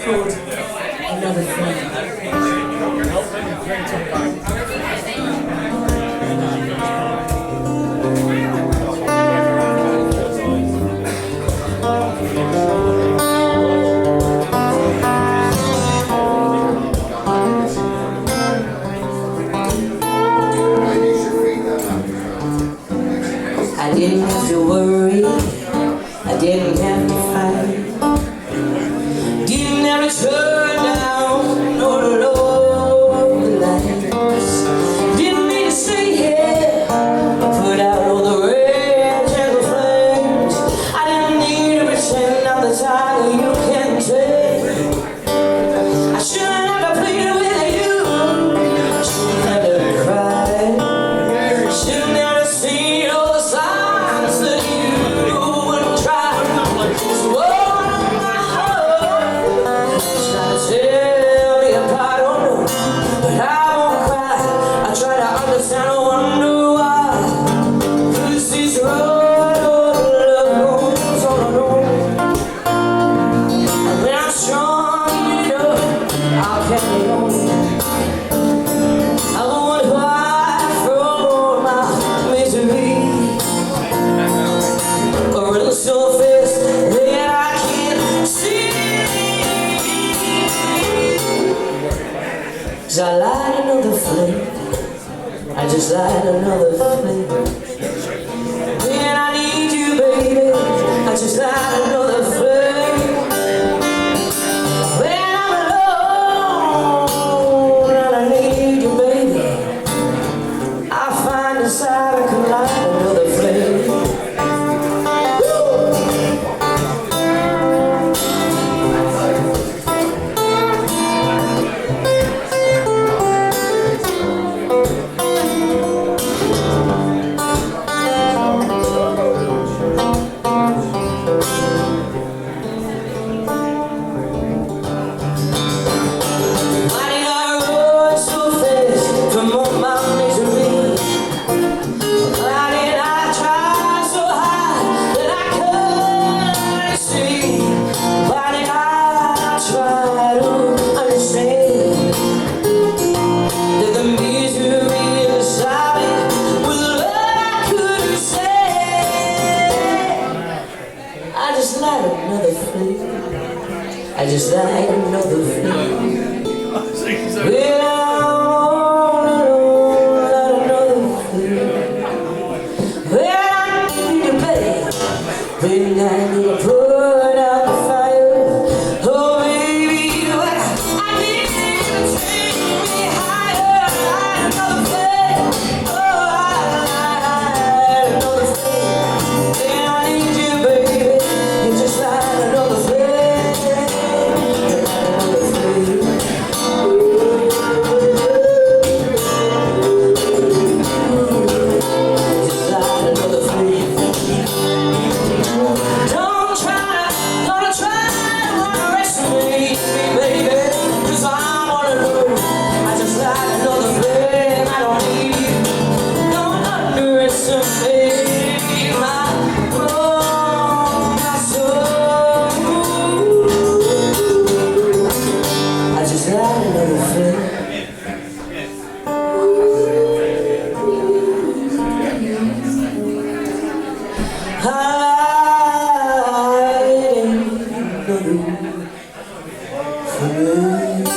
called Another Flame. I didn't have to worry, I didn't have to fight, didn't have to turn down or to lower the lights, didn't need to say yeah, put out all the red and the flames. I didn't need to pretend I'm the tiger you can take. I shouldn't have to plead with you, shouldn't have to cry, shouldn't have to see all the signs that you wouldn't try. So open my heart, try to tear me apart, oh no, but I won't cry. I try to understand, I wonder why this is road, love goes on and on. And when I'm strong enough, I'll carry on. I won't hide from my misery, or a surface that I can't see. 'Cause I light another flame, I just light another flame. When I need you, baby, I just light another flame. When I'm alone and I need you, baby, I find inside I can light another flame. Why did I run so fast from all my misery? Why did I try so hard that I couldn't see? Why did I try to understand that the misery inside me was love I couldn't say? I just light another flame, I just light another flame. When I'm all alone, light another flame. When I need you, babe, when I need to put out the fire. Oh baby, when I need you to take me higher, light another flame. Oh, I light another flame. When I need you, baby, you just light another flame. Light another flame. Just light another flame. Don't try, don't try to underestimate me, baby, 'cause I'm all alone. I just light another flame. I don't need you. Don't underestimate my soul. I just light another flame. Hiding another flame.